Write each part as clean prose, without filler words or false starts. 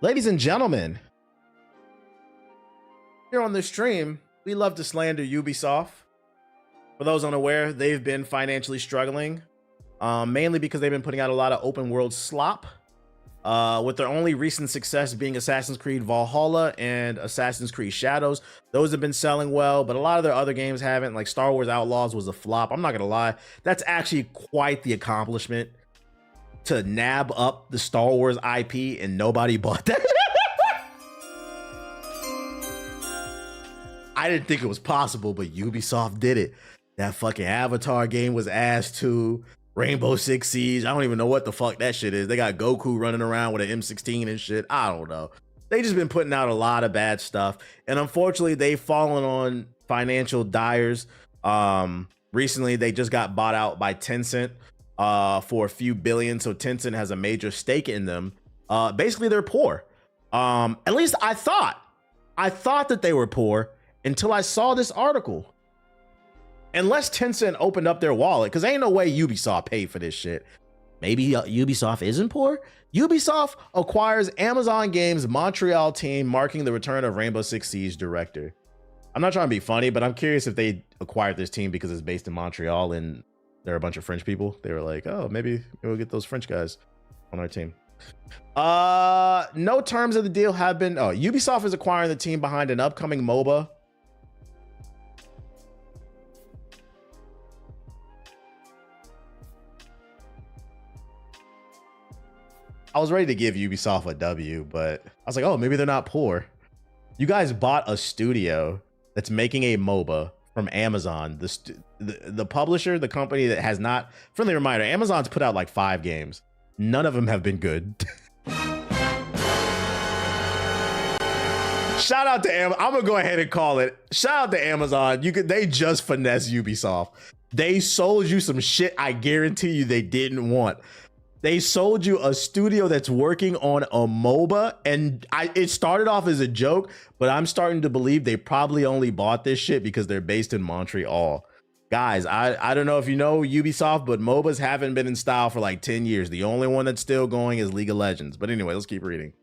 Ladies and gentlemen, here on this stream, we love to slander Ubisoft. For those unaware, they've been financially struggling, mainly because they've been putting out a lot of open world slop, with their only recent success being Assassin's Creed Valhalla and Assassin's Creed Shadows. Those have been selling well, but a lot of their other games haven't. Like Star Wars Outlaws was a flop. I'm not gonna lie, that's actually quite the accomplishment to nab up the Star Wars IP and nobody bought that. I didn't think it was possible, but Ubisoft did it. That fucking Avatar game was ass too. Rainbow Six Siege, I don't even know what the fuck that shit is. They got Goku running around with an M16 and shit. I don't know. They just been putting out a lot of bad stuff. And unfortunately, they've fallen on financial dyers. Recently, they just got bought out by Tencent for a few billion. So Tencent has a major stake in them. Basically, they're poor. At least I thought that they were poor until I saw this article. Unless Tencent opened up their wallet, because ain't no way Ubisoft paid for this shit. Maybe Ubisoft isn't poor? Ubisoft acquires Amazon Games' Montreal team, marking the return of Rainbow Six Siege director. I'm not trying to be funny, but I'm curious if they acquired this team because it's based in Montreal and they're a bunch of French people. They were like, oh, maybe we'll get those French guys on our team. No terms of the deal have been... Oh, Ubisoft is acquiring the team behind an upcoming MOBA. I was ready to give Ubisoft a W, but I was like, oh, maybe they're not poor. You guys bought a studio that's making a MOBA from Amazon. The publisher, the company that has not... Friendly reminder, Amazon's put out like 5 games. None of them have been good. Shout out to Amazon. I'm gonna go ahead and call it. Shout out to Amazon. They just finessed Ubisoft. They sold you some shit I guarantee you they didn't want. They sold you a studio that's working on a MOBA, and it started off as a joke, but I'm starting to believe they probably only bought this shit because they're based in Montreal. Guys, I don't know if you know Ubisoft, but MOBAs haven't been in style for like 10 years. The only one that's still going is League of Legends. But anyway, let's keep reading.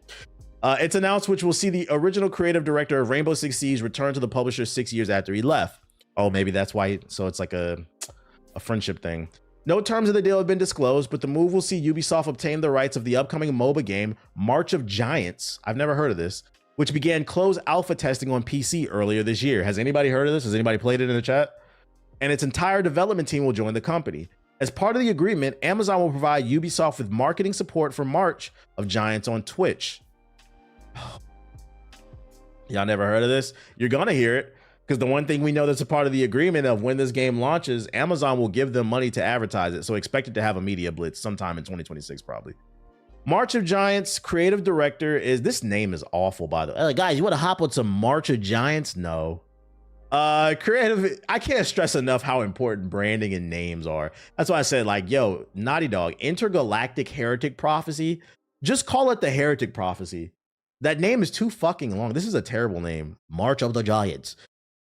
It's announced which will see the original creative director of Rainbow Six Siege return to the publisher 6 years after he left. Oh, maybe that's why. So it's like a friendship thing. No terms of the deal have been disclosed, but the move will see Ubisoft obtain the rights of the upcoming MOBA game, March of Giants. I've never heard of this, which began closed alpha testing on PC earlier this year. Has anybody heard of this? Has anybody played it in the chat? And its entire development team will join the company. As part of the agreement, Amazon will provide Ubisoft with marketing support for March of Giants on Twitch. Y'all never heard of this? You're gonna hear it. Because the one thing we know that's a part of the agreement of when this game launches, Amazon will give them money to advertise it. So expect it to have a media blitz sometime in 2026, probably. March of Giants creative director is... This name is awful, by the way. Guys, you want to hop on some March of Giants? No. Creative... I can't stress enough how important branding and names are. That's why I said, like, yo, Naughty Dog, Intergalactic Heretic Prophecy. Just call it the Heretic Prophecy. That name is too fucking long. This is a terrible name. March of the Giants.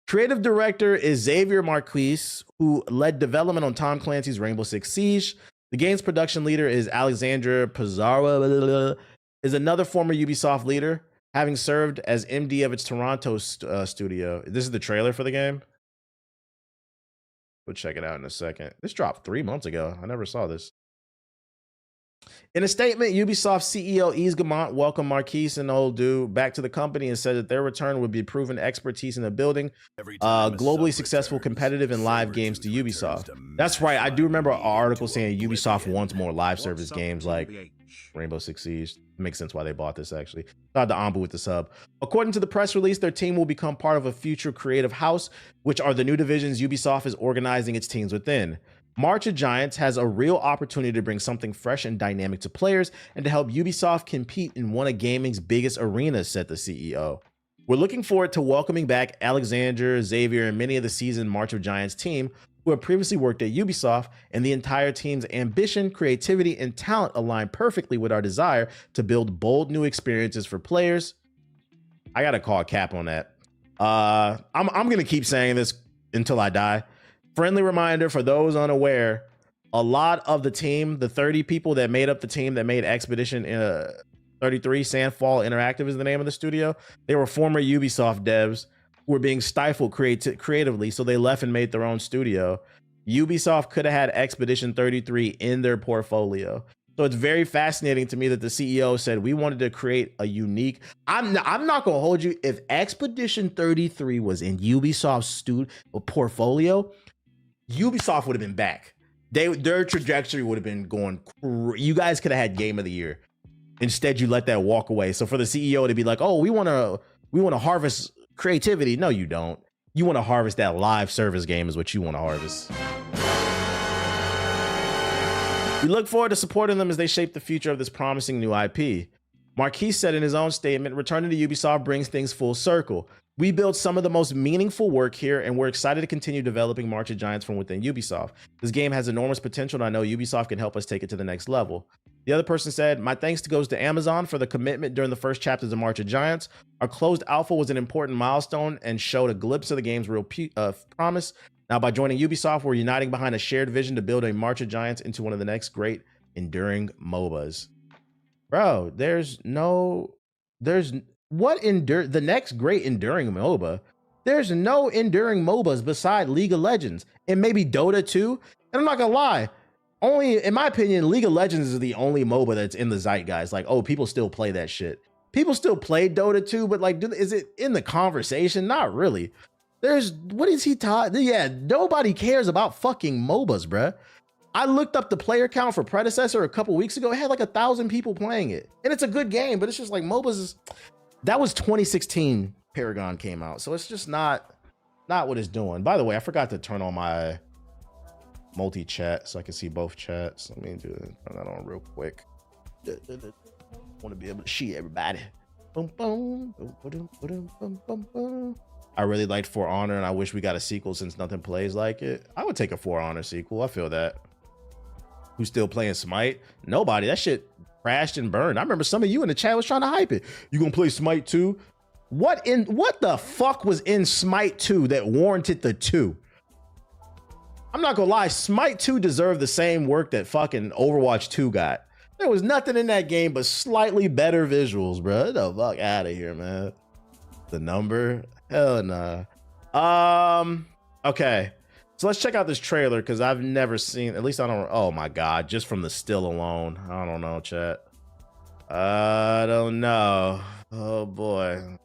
Creative director is Xavier Marquise, who led development on Tom Clancy's Rainbow Six Siege. The game's production leader is Alexandra Pizarro, is another former Ubisoft leader, having served as MD of its Toronto studio. This is the trailer for the game. We'll check it out in a second. This dropped 3 months ago. I never saw this. In a statement, Ubisoft CEO Yves Guillemot welcomed Marquise and old dude back to the company and said that their return would be proven expertise in the building globally successful competitive and live games to Ubisoft. That's right. I do remember an article saying Ubisoft wants more live service games like Rainbow Six Siege. Makes sense why they bought this, actually. Shout out to Ambu with the sub. According to the press release, their team will become part of a future creative house, which are the new divisions Ubisoft is organizing its teams within. March of Giants has a real opportunity to bring something fresh and dynamic to players and to help Ubisoft compete in one of gaming's biggest arenas, said the CEO. We're looking forward to welcoming back Alexander, Xavier, and many of the seasoned March of Giants team who have previously worked at Ubisoft, and the entire team's ambition, creativity, and talent align perfectly with our desire to build bold new experiences for players. I gotta call a cap on that. I'm gonna keep saying this until I die. Friendly reminder for those unaware, a lot of the team, the 30 people that made up the team that made Expedition 33, Sandfall Interactive is the name of the studio. They were former Ubisoft devs who were being stifled creatively, so they left and made their own studio. Ubisoft could have had Expedition 33 in their portfolio. So it's very fascinating to me that the CEO said we wanted to create a unique. I'm not gonna hold you. If Expedition 33 was in Ubisoft's portfolio, Ubisoft would have been back. Their trajectory would have been going. You guys could have had Game of the Year. Instead, you let that walk away. So for the CEO to be like, "Oh, we want to harvest creativity," no, you don't. You want to harvest that live service game is what you want to harvest. We look forward to supporting them as they shape the future of this promising new IP. Marquis said in his own statement, returning to Ubisoft brings things full circle. We built some of the most meaningful work here, and we're excited to continue developing March of Giants from within Ubisoft. This game has enormous potential, and I know Ubisoft can help us take it to the next level. The other person said, my thanks goes to Amazon for the commitment during the first chapters of March of Giants. Our closed alpha was an important milestone and showed a glimpse of the game's real promise. Now, by joining Ubisoft, we're uniting behind a shared vision to build a March of Giants into one of the next great enduring MOBAs. Bro, the next great enduring MOBA? There's no enduring MOBAs beside League of Legends and maybe Dota 2. And I'm not gonna lie, only in my opinion, League of Legends is the only MOBA that's in the zeitgeist. Like, oh, people still play that shit. People still play Dota 2, but like, is it in the conversation? Not really. What is he taught? Yeah, nobody cares about fucking MOBAs, bruh. I looked up the player count for Predecessor a couple weeks ago. It had like 1,000 people playing it. And it's a good game, but it's just like MOBAs that was 2016 Paragon came out. So it's just not what it's doing. By the way, I forgot to turn on my multi-chat so I can see both chats. Let me turn that on real quick. Want to be able to see everybody. I really liked For Honor, and I wish we got a sequel since nothing plays like it. I would take a For Honor sequel. I feel that. Who's still playing Smite? Nobody. That shit crashed and burned. I remember some of you in the chat was trying to hype it. You gonna play Smite 2? What the fuck was in Smite 2 that warranted the 2? I'm not gonna lie, Smite 2 deserved the same work that fucking Overwatch 2 got. There was nothing in that game but slightly better visuals, bro. Get the fuck out of here, man. The number? Hell nah. Okay. So let's check out this trailer because I've never seen, at least I don't, oh my God, just from the still alone. I don't know, chat. I don't know. Oh boy.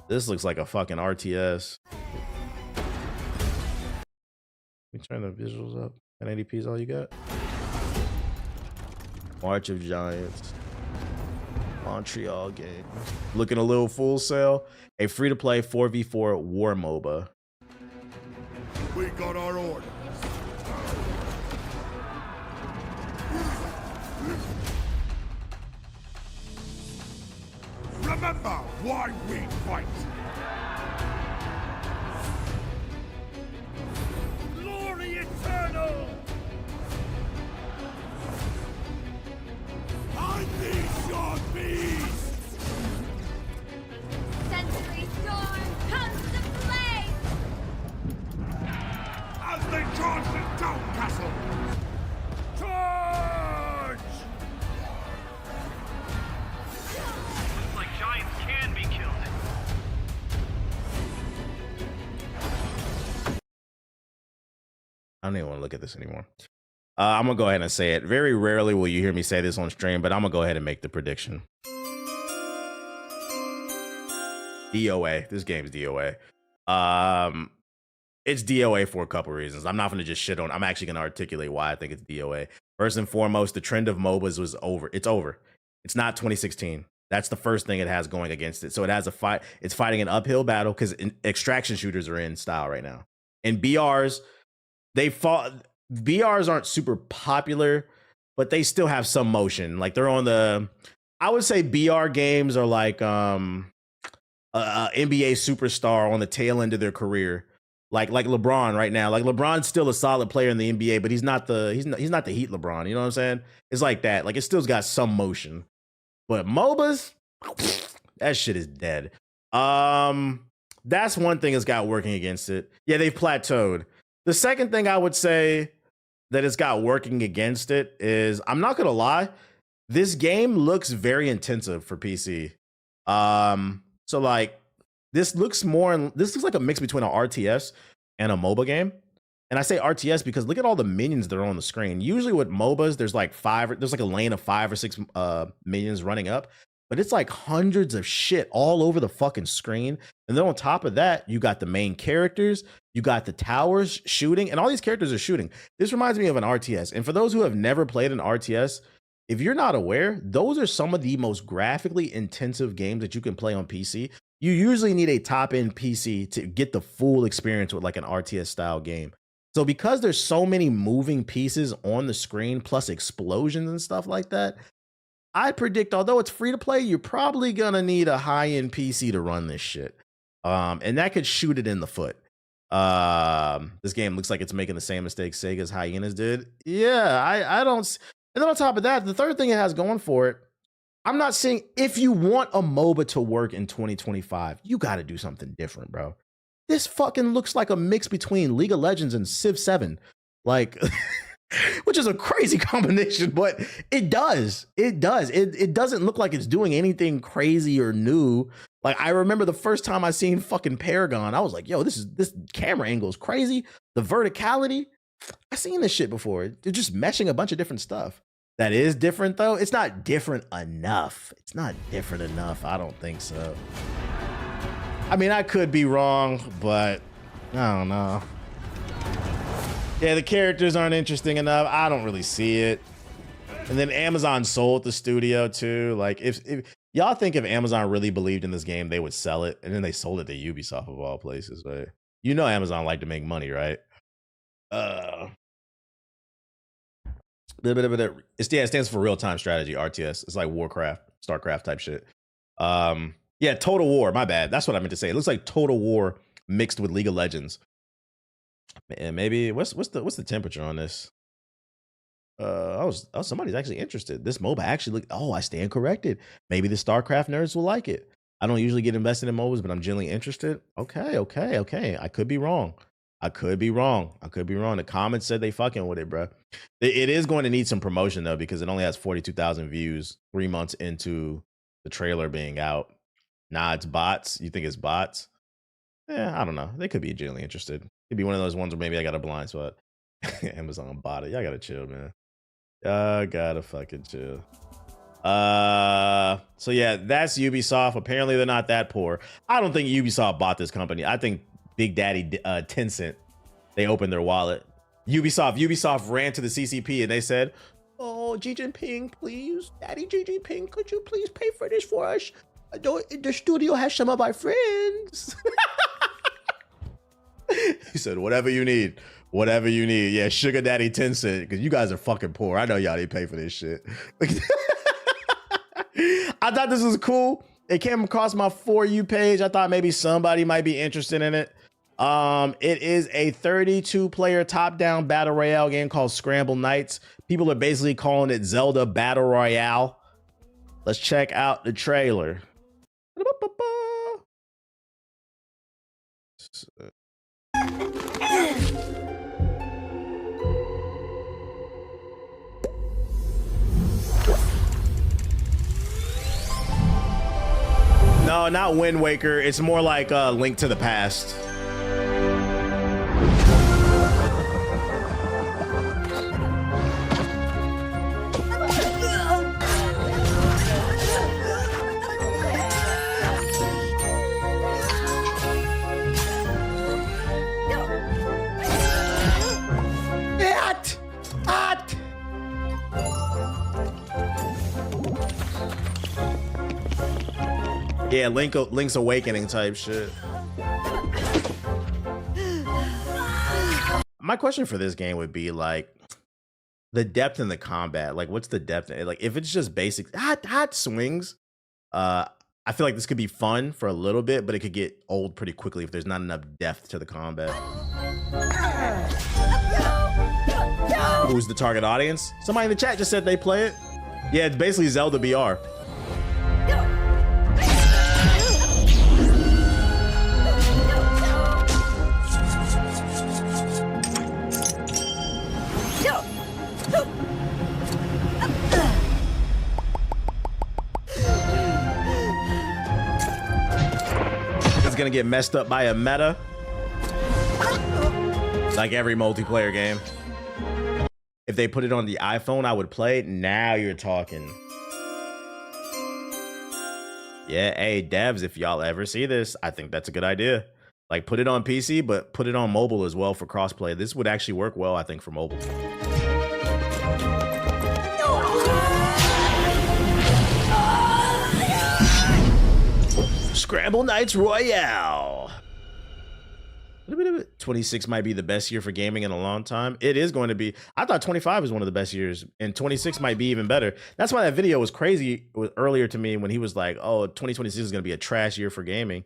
This looks like a fucking RTS. We turn the visuals up. 1080p is all you got? March of Giants. Montreal game. Looking a little Full Sail. A free-to-play 4v4 war MOBA. We got our orders. Remember why we fight. Glory eternal. Unleash your beast. Century storm comes to play. As they charge the town castle! Charge! Looks like giants can be killed. I don't even want to look at this anymore. I'm gonna go ahead and say it. Very rarely will you hear me say this on stream, but I'm gonna go ahead and make the prediction. DOA. This game's DOA. It's DOA for a couple reasons. I'm not going to just shit on. I'm actually going to articulate why I think it's DOA. First and foremost, the trend of MOBAs was over. It's over. It's not 2016. That's the first thing it has going against it. So it has a fight. It's fighting an uphill battle because extraction shooters are in style right now. And BRs, BRs aren't super popular, but they still have some motion. Like they're on the, I would say BR games are like NBA superstar on the tail end of their career. Like LeBron right now. Like LeBron's still a solid player in the NBA, but he's not the Heat LeBron. You know what I'm saying? It's like that. Like it still's got some motion. But MOBAs, that shit is dead. That's one thing it's got working against it. Yeah, they've plateaued. The second thing I would say that it's got working against it is, I'm not gonna lie, This game looks very intensive for PC. So like this looks like a mix between an RTS and a MOBA game. And I say RTS because look at all the minions that are on the screen. Usually with MOBAs, there's like a lane of 5 or 6 minions running up, but it's like hundreds of shit all over the fucking screen. And then on top of that, you got the main characters, you got the towers shooting, and all these characters are shooting. This reminds me of an RTS. And for those who have never played an RTS, if you're not aware, those are some of the most graphically intensive games that you can play on PC. You usually need a top-end PC to get the full experience with like an RTS style game. So because there's so many moving pieces on the screen, plus explosions and stuff like that, I predict, although it's free to play, you're probably gonna need a high-end PC to run this shit. And that could shoot it in the foot. This game looks like it's making the same mistakes Sega's Hyenas did. Yeah, I don't. And then on top of that, the third thing it has going for it, I'm not saying if you want a MOBA to work in 2025, you got to do something different, bro. This fucking looks like a mix between League of Legends and Civ 7. Like, which is a crazy combination, but it does. It does. It doesn't look like it's doing anything crazy or new. Like, I remember the first time I seen fucking Paragon, I was like, yo, this camera angle is crazy. The verticality, I've seen this shit before. They're just meshing a bunch of different stuff. That is different, though. It's not different enough. It's not different enough. I don't think so. I mean, I could be wrong, but I don't know. Yeah, the characters aren't interesting enough. I don't really see it. And then Amazon sold the studio too. Like, if y'all think if Amazon really believed in this game, they would sell it, and then they sold it to Ubisoft of all places, right? You know, Amazon like to make money, right? It stands for real time strategy, RTS. It's like Warcraft, StarCraft type shit. Yeah, Total War. My bad. That's what I meant to say. It looks like Total War mixed with League of Legends. And maybe what's the temperature on this? Somebody's actually interested. This MOBA actually I stand corrected. Maybe the StarCraft nerds will like it. I don't usually get invested in MOBAs, but I'm genuinely interested. Okay. I could be wrong. The comments said they fucking with it, bro. It is going to need some promotion though, because it only has 42,000 views 3 months into the trailer being out. Nah, it's bots. You think it's bots? Yeah, I don't know. They could be genuinely interested. Could be one of those ones where maybe I got a blind spot. Amazon bought it. Y'all gotta chill, man. Y'all gotta fucking chill. So yeah, that's Ubisoft. Apparently they're not that poor. I don't think Ubisoft bought this company. I think Big Daddy Tencent, they opened their wallet. Ubisoft ran to the CCP and they said, "Oh, Xi Jinping, please, Daddy Xi Jinping, could you please pay for this for us? The studio has some of our friends." He said, whatever you need. Yeah, Sugar Daddy Tencent, because you guys are fucking poor. I know y'all didn't pay for this shit. I thought this was cool. It came across my For You page. I thought maybe somebody might be interested in it. It is a 32-player top-down battle royale game called Scramble Knights. People are basically calling it Zelda Battle Royale. Let's check out the trailer. No, not Wind Waker. It's more like a Link to the Past. Yeah, Link's Awakening type shit. My question for this game would be like the depth in the combat. Like, what's the depth? Like, if it's just basic hot swings, I feel like this could be fun for a little bit, but it could get old pretty quickly if there's not enough depth to the combat. Who's the target audience? Somebody in the chat just said they play it. Yeah, it's basically Zelda BR. gonna get messed up by a meta. Like every multiplayer game. If they put it on the iPhone, I would play it. Now you're talking. Yeah, hey, devs, if y'all ever see this, I think that's a good idea. Like, put it on PC, but put it on mobile as well for crossplay. This would actually work well, I think, for mobile. Scramble Knights Royale. 26 might be the best year for gaming in a long time. It is going to be. I thought 25 was one of the best years, and 26 might be even better. That's why that video was crazy earlier to me when he was like, oh, 2026 is going to be a trash year for gaming.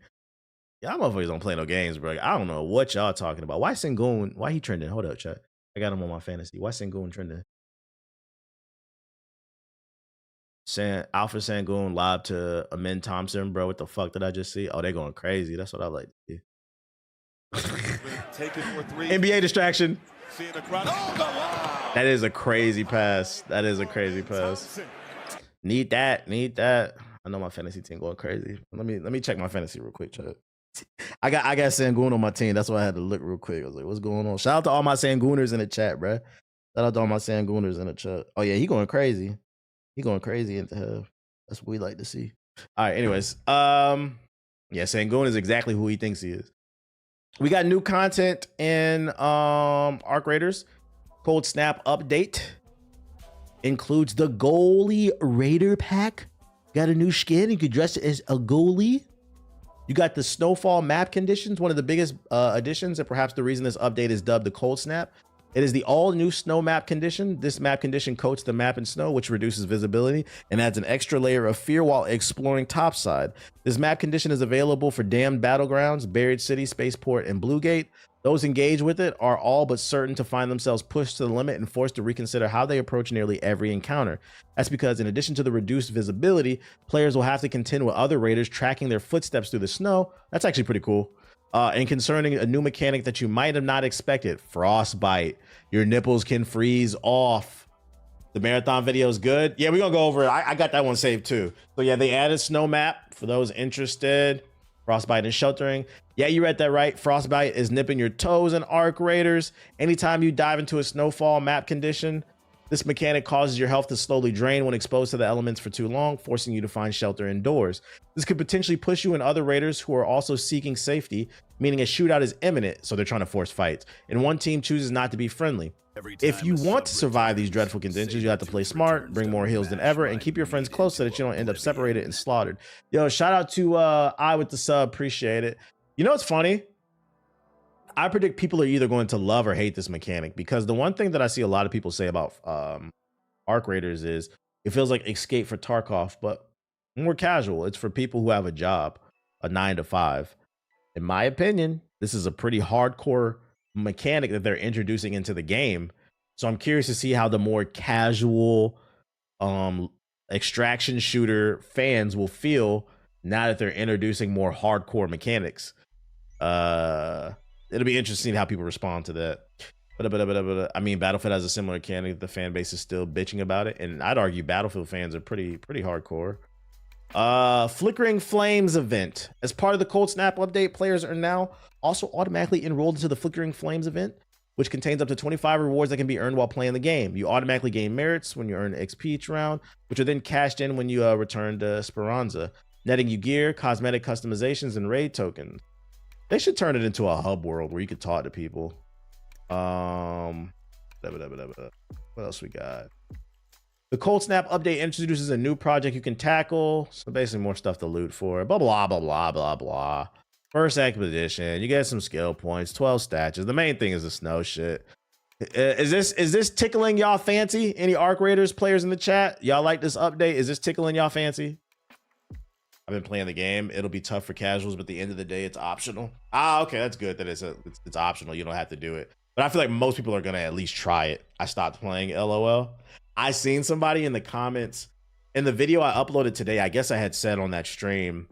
Y'all motherfuckers don't play no games, bro. I don't know what y'all talking about. Why Sengun? Why he trending? Hold up, chat. I got him on my fantasy. Why Sengun trending? Alpha Sangoon live to Amin Thompson, bro. What the fuck did I just see? Oh, they going crazy. That's what I like to see. Take it for three. NBA distraction. Seeing the crowd. Oh, that is a crazy pass. That is a crazy pass. Need that. Need that. I know my fantasy team going crazy. Let me check my fantasy real quick, chat. I got Sangoon on my team. That's why I had to look real quick. I was like, what's going on? Shout out to all my Sangooners in the chat, bro. Shout out to all my Sangooners in the chat. Oh yeah, he going crazy. He going crazy into hell. That's what we like to see. All right, anyways. Yeah, Sangoon is exactly who he thinks he is. We got new content in Arc Raiders. Cold Snap update includes the goalie Raider pack. Got a new skin. You could dress it as a goalie. You got the snowfall map conditions, one of the biggest additions, and perhaps the reason this update is dubbed the Cold Snap. It is the all-new snow map condition. This map condition coats the map in snow, which reduces visibility and adds an extra layer of fear while exploring topside. This map condition is available for Damned Battlegrounds, Buried City, Spaceport, and Bluegate. Those engaged with it are all but certain to find themselves pushed to the limit and forced to reconsider how they approach nearly every encounter. That's because in addition to the reduced visibility, players will have to contend with other raiders tracking their footsteps through the snow. That's actually pretty cool. And concerning a new mechanic that you might have not expected, frostbite. Your nipples can freeze off. The marathon video is good. Yeah, we're gonna go over it. I got that one saved too. So yeah, they added snow map for those interested. Frostbite and sheltering. Yeah, you read that right. Frostbite is nipping your toes in Arc Raiders. Anytime you dive into a snowfall map condition, this mechanic causes your health to slowly drain when exposed to the elements for too long, forcing you to find shelter indoors. This could potentially push you and other raiders who are also seeking safety, meaning a shootout is imminent, so they're trying to force fights, and one team chooses not to be friendly. If you want to survive these dreadful conditions, you have to play smart, bring more heals than ever, and keep your friends close so that you don't end up separated and slaughtered. Yo, shout out to I with the sub, appreciate it. You know what's funny? I predict people are either going to love or hate this mechanic, because the one thing that I see a lot of people say about Arc Raiders is it feels like Escape for Tarkov, but more casual. It's for people who have a job, a 9 to 5. In my opinion, this is a pretty hardcore mechanic that they're introducing into the game. So I'm curious to see how the more casual extraction shooter fans will feel now that they're introducing more hardcore mechanics. It'll be interesting how people respond to that. But I mean, Battlefield has a similar mechanic. The fan base is still bitching about it, and I'd argue Battlefield fans are pretty hardcore. Flickering Flames event. As part of the Cold Snap update, players are now also automatically enrolled into the Flickering Flames event, which contains up to 25 rewards that can be earned while playing the game. You automatically gain merits when you earn XP each round, which are then cashed in when you return to Speranza, netting you gear, cosmetic customizations, and raid tokens. They should turn it into a hub world where you could talk to people. What else we got? The Cold Snap update introduces a new project you can tackle. So basically more stuff to loot for. Blah, blah, blah, blah, blah, blah. First expedition. You get some skill points, 12 statues. The main thing is the snow shit. Is this tickling y'all fancy? Any Arc Raiders players in the chat? Y'all like this update? Is this tickling y'all fancy? I've been playing the game. It'll be tough for casuals, but at the end of the day, it's optional. Ah, okay, that's good that it's optional. You don't have to do it. But I feel like most people are gonna at least try it. I stopped playing LOL. I seen somebody in the comments in the video I uploaded today. I guess I had said on that stream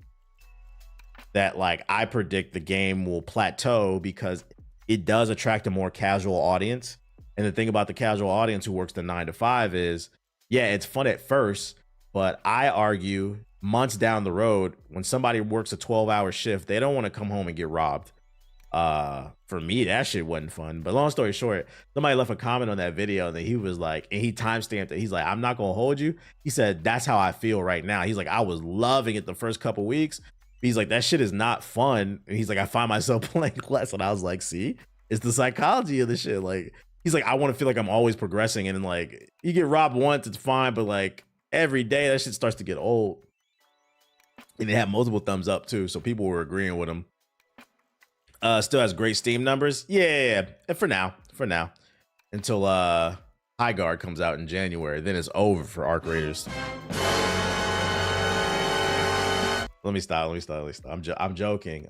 that like I predict the game will plateau because it does attract a more casual audience. And the thing about the casual audience who works the 9 to 5 is, yeah, it's fun at first, but I argue months down the road, when somebody works a 12-hour shift, they don't want to come home and get robbed. For me, that shit wasn't fun. But long story short, somebody left a comment on that video that he was like, and he timestamped it. He's like, I'm not gonna hold you. He said, that's how I feel right now. He's like, I was loving it the first couple weeks. He's like, that shit is not fun. And he's like, I find myself playing less. And I was like, see, it's the psychology of the shit. Like, he's like, I want to feel like I'm always progressing. And then like, you get robbed once, it's fine, but like every day that shit starts to get old. And they had multiple thumbs up too, so people were agreeing with him. Still has great Steam numbers. Yeah. And for now, until High Guard comes out in January, then it's over for Arc Raiders. Let me stop. I'm joking.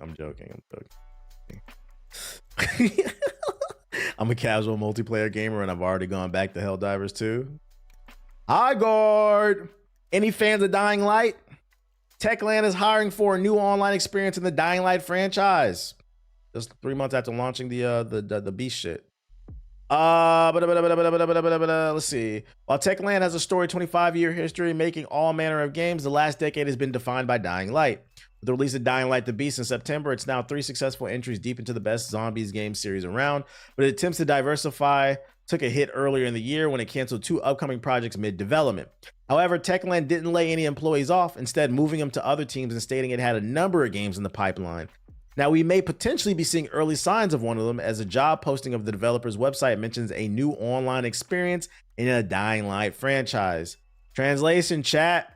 I'm a casual multiplayer gamer, and I've already gone back to Helldivers 2. High Guard. Any fans of Dying Light? Techland is hiring for a new online experience in the Dying Light franchise. Just 3 months after launching the Beast shit. Let's see. While Techland has a storied 25-year history making all manner of games, the last decade has been defined by Dying Light. With the release of Dying Light: The Beast in September, it's now 3 successful entries deep into the best zombies game series around, but it attempts to diversify took a hit earlier in the year when it canceled 2 upcoming projects mid-development. However, Techland didn't lay any employees off, instead moving them to other teams and stating it had a number of games in the pipeline. Now, we may potentially be seeing early signs of one of them, as a job posting of the developer's website mentions a new online experience in a Dying Light franchise. Translation, chat.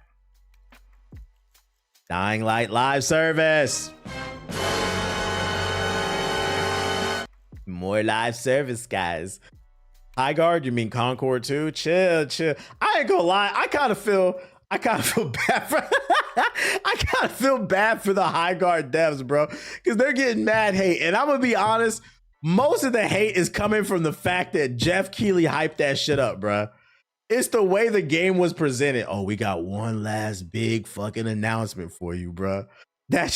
Dying Light live service. More live service, guys. High Guard, you mean Concord too? Chill. I ain't gonna lie, I kind of feel bad for I kind of feel bad for the High Guard devs, bro, because they're getting mad hate. And I'm gonna be honest, most of the hate is coming from the fact that Jeff Keighley hyped that shit up, bro. It's the way the game was presented. Oh, we got one last big fucking announcement for you, bro. That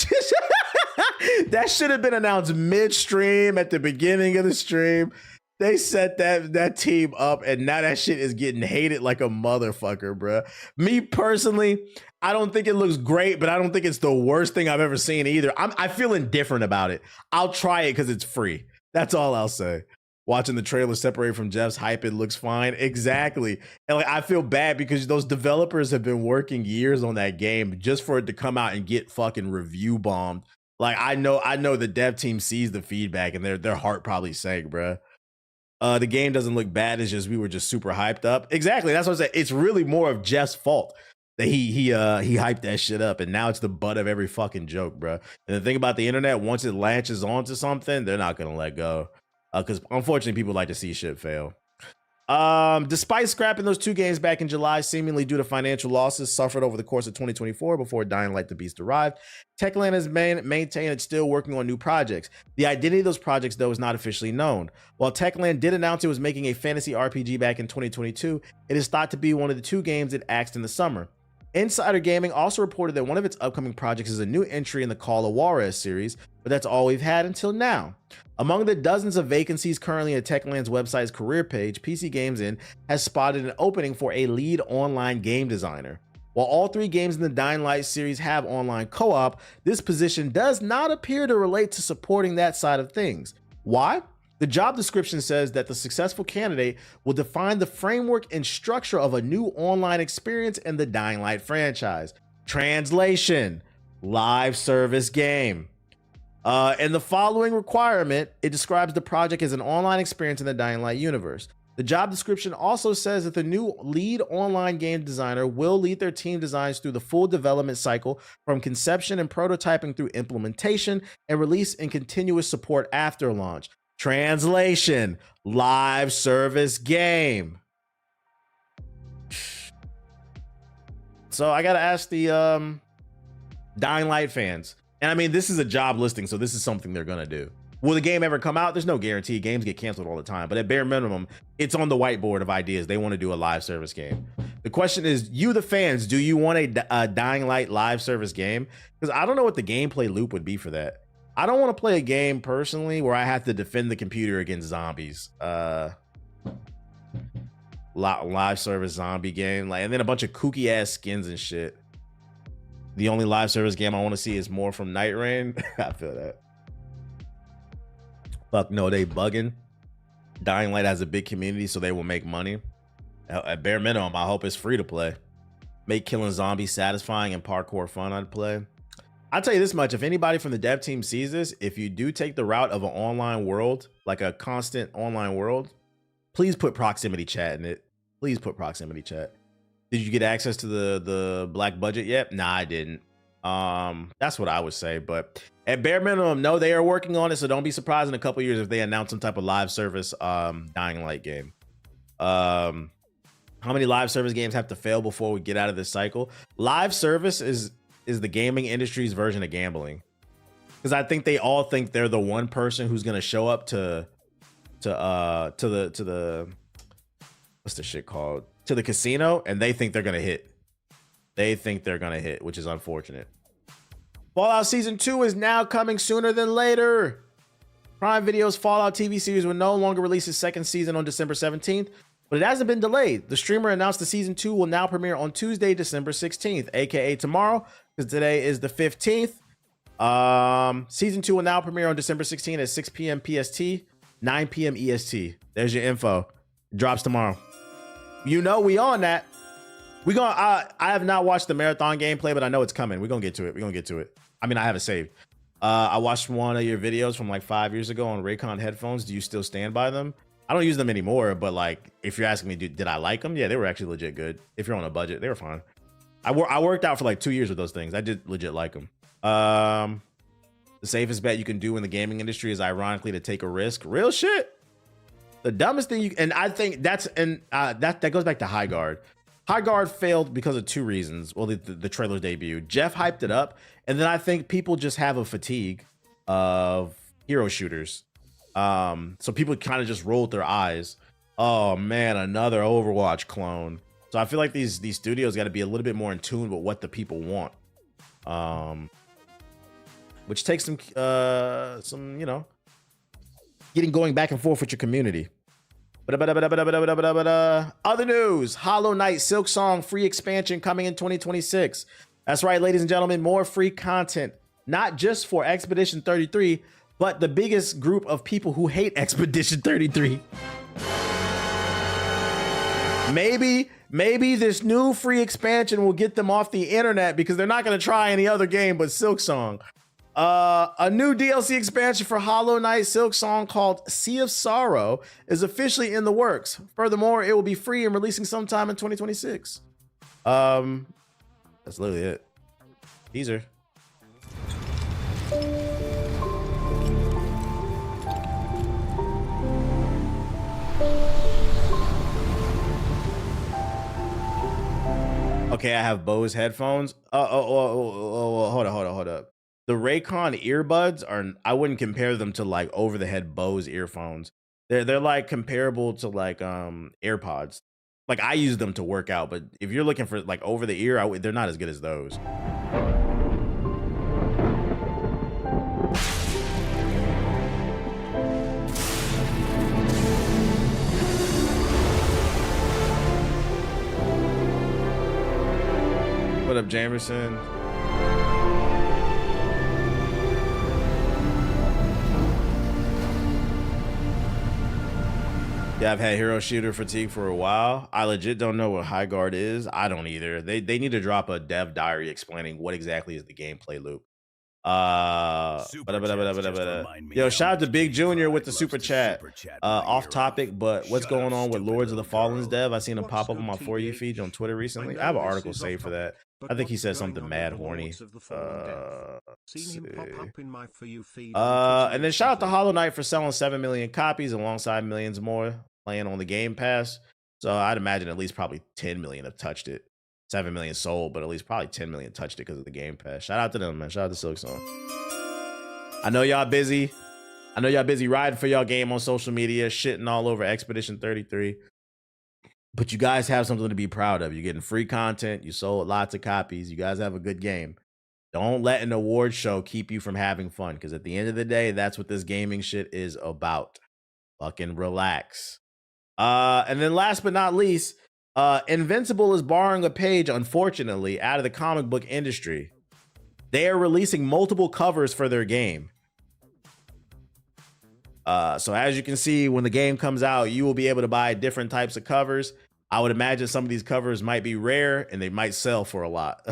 should have been announced midstream at the beginning of the stream. They set that team up, and now that shit is getting hated like a motherfucker, bro. Me personally, I don't think it looks great, but I don't think it's the worst thing I've ever seen either. I feel indifferent about it. I'll try it because it's free. That's all I'll say. Watching the trailer separated from Jeff's hype, it looks fine. Exactly. And like, I feel bad because those developers have been working years on that game just for it to come out and get fucking review bombed. Like, I know the dev team sees the feedback and their heart probably sank, bro. The game doesn't look bad. It's just we were just super hyped up. Exactly. That's what I said. It's really more of Jeff's fault that he hyped that shit up, and now it's the butt of every fucking joke, bro. And the thing about the internet, once it latches onto something, they're not gonna let go. Because unfortunately, people like to see shit fail. Despite scrapping those 2 games back in July, seemingly due to financial losses suffered over the course of 2024 before Dying Light: The Beast arrived, Techland has maintained it's still working on new projects. The identity of those projects, though, is not officially known. While Techland did announce it was making a fantasy RPG back in 2022, it is thought to be one of the 2 games it axed in the summer. Insider Gaming also reported that one of its upcoming projects is a new entry in the Call of Juarez series, but that's all we've had until now. Among the dozens of vacancies currently at Techland's website's career page, PC Games In has spotted an opening for a lead online game designer. While all 3 games in the Dying Light series have online co-op, this position does not appear to relate to supporting that side of things. Why? The job description says that the successful candidate will define the framework and structure of a new online experience in the Dying Light franchise. Translation: live service game. In the following requirement, it describes the project as an online experience in the Dying Light universe. The job description also says that the new lead online game designer will lead their team designs through the full development cycle, from conception and prototyping through implementation and release and continuous support after launch. Translation: live service game. So I gotta ask the Dying Light fans, and I mean, this is a job listing, so this is something they're gonna do. Will the game ever come out? There's no guarantee. Games get canceled all the time, but at bare minimum, it's on the whiteboard of ideas. They want to do a live service game. The question is, you the fans, do you want a Dying Light live service game? Because I don't know what the gameplay loop would be for that. I don't want to play a game personally where I have to defend the computer against zombies. Live service zombie game, like, and then a bunch of kooky ass skins and shit. The only live service game I want to see is more from Night Rain. I feel that. Fuck no, they bugging. Dying Light has a big community, so they will make money. At bare minimum, I hope it's free to play. Make killing zombies satisfying and parkour fun. I'd play. I'll tell you this much: if anybody from the dev team sees this, if you do take the route of an online world, like a constant online world, please put proximity chat in it. Please put proximity chat. Did you get access to the black budget yet? Nah, I didn't. That's what I would say. But at bare minimum, no, they are working on it. So don't be surprised in a couple years if they announce some type of live service Dying Light game. How many live service games have to fail before we get out of this cycle? Live service is the gaming industry's version of gambling, because I think they all think they're the one person who's gonna show up to the what's the shit called, to the casino, and they think they're gonna hit. They think they're gonna hit, which is unfortunate. Fallout Season 2 is now coming sooner than later. Prime Video's Fallout TV series will no longer release its second season on December 17th, but it hasn't been delayed. The streamer announced the Season 2 will now premiere on Tuesday, December 16th, aka tomorrow, because today is the 15th. Season 2 will now premiere on December 16th at 6 p.m. PST, 9 p.m. EST. There's your info. It drops tomorrow. You know we on that. I have not watched the marathon gameplay, but I know it's coming. We're gonna get to it. I mean, I have it saved. I watched one of your videos from like 5 years ago on Raycon headphones. Do you still stand by them? I don't use them anymore, but like, if you're asking me, did I like them? Yeah, they were actually legit good. If you're on a budget, they were fine. I worked out for like 2 years with those things. I did legit like them. The safest bet you can do in the gaming industry is ironically to take a risk. Real shit. The dumbest thing and I think that goes back to High Guard. High Guard failed because of two reasons. Well, the trailer's debut. Jeff hyped it up, and then I think people just have a fatigue of hero shooters. So people kind of just rolled their eyes. Oh man, another Overwatch clone. So I feel like these studios got to be a little bit more in tune with what the people want. Which takes some getting going back and forth with your community. Other news: Hollow Knight Silksong free expansion coming in 2026. That's right, ladies and gentlemen, more free content, not just for Expedition 33, but the biggest group of people who hate Expedition 33. Maybe this new free expansion will get them off the internet, because they're not going to try any other game but Silksong. A new DLC expansion for Hollow Knight Silksong called Sea of Sorrow is officially in the works. Furthermore, it will be free and releasing sometime in 2026. That's literally it. Teaser. Okay, I have Bose headphones. Hold up. The Raycon earbuds I wouldn't compare them to like over the head Bose earphones. They're like comparable to like AirPods. Like I use them to work out, but if you're looking for like over the ear, they're not as good as those. What up, Jamerson? Yeah, I've had hero shooter fatigue for a while. I legit don't know what High Guard is. I don't either. They need to drop a dev diary explaining what exactly is the gameplay loop. Yo, shout out to Big Junior with the super chat. Off topic, but what's going on with Lords of the Fallen's dev? I seen him pop up on my For You feed on Twitter recently. I have an article saved for that. I think he said something mad horny. And then shout out to Hollow Knight for selling 7 million copies alongside millions more playing on the Game Pass. So I'd imagine at least probably 10 million have touched it. 7 million sold, but at least probably 10 million touched it because of the Game Pass. Shout out to them, man. Shout out to Silksong. I know y'all busy. Riding for y'all game on social media, shitting all over Expedition 33. But you guys have something to be proud of. You're getting free content. You sold lots of copies. You guys have a good game. Don't let an award show keep you from having fun, because at the end of the day, that's what this gaming shit is about. Fucking relax. And then last but not least, Invincible is borrowing a page, unfortunately, out of the comic book industry. They are releasing multiple covers for their game. So as you can see, when the game comes out, you will be able to buy different types of covers. I would imagine some of these covers might be rare and they might sell for a lot.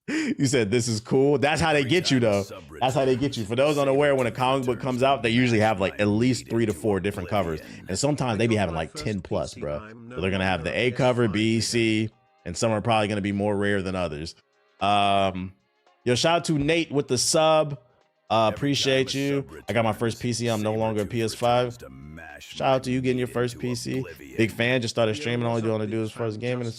You said this is cool. That's how they get you, though. That's how they get you. For those unaware, when a comic book comes out, they usually have like at least 3 to 4 different covers, and sometimes they be having like 10 plus, bro. So they're gonna have the A cover, B, C, and some are probably gonna be more rare than others. Yo, shout out to Nate with the sub. Appreciate you. I got my first PC. I'm no longer a PS5. Shout out to you getting your first PC. Big fan. Just started streaming. Only doing what I do as far as gaming.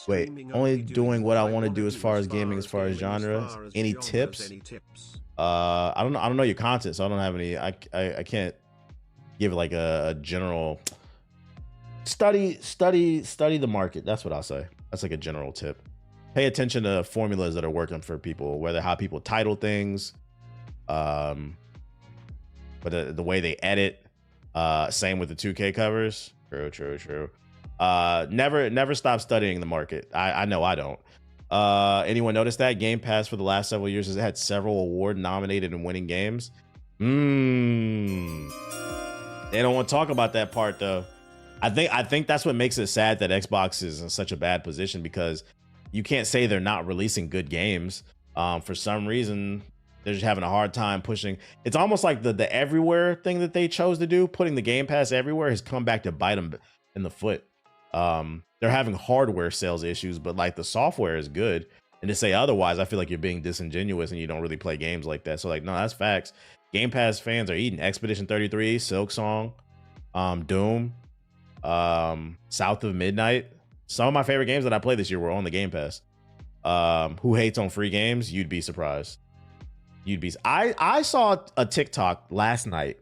Wait, only doing what I want to do as far as gaming, as far as genres. Any tips? I don't know. I don't know your content, so I don't have any. I can't give like a general study the market. That's what I'll say. That's like a general tip. Pay attention to formulas that are working for people, whether how people title things, but the way they edit. Same with the 2K covers. True. Never stop studying the market. I know I don't. Anyone notice that Game Pass for the last several years has had several award nominated and winning games? They don't want to talk about that part though. I think that's what makes it sad that Xbox is in such a bad position, because you can't say they're not releasing good games. For some reason, they're just having a hard time pushing. It's almost like the everywhere thing that they chose to do, putting the Game Pass everywhere, has come back to bite them in the foot. They're having hardware sales issues, but like the software is good. And to say otherwise, I feel like you're being disingenuous and you don't really play games like that. So like, no, that's facts. Game Pass fans are eating Expedition 33, Silksong, Doom, South of Midnight. Some of my favorite games that I played this year were on the Game Pass. Who hates on free games? You'd be surprised. I saw a TikTok last night.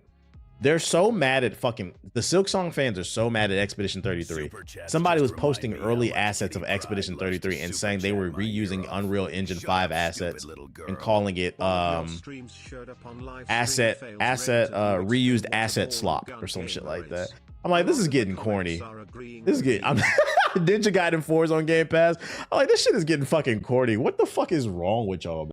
They're so mad at the Silksong fans are so mad at Expedition 33. Somebody was posting early assets of Expedition 33 and saying they were reusing Unreal Engine 5 assets and calling it reused asset slop or some shit like that. I'm like, this is getting corny. This is getting Ninja Gaiden 4 is on Game Pass. I'm like, this shit is getting fucking corny. What the fuck is wrong with y'all?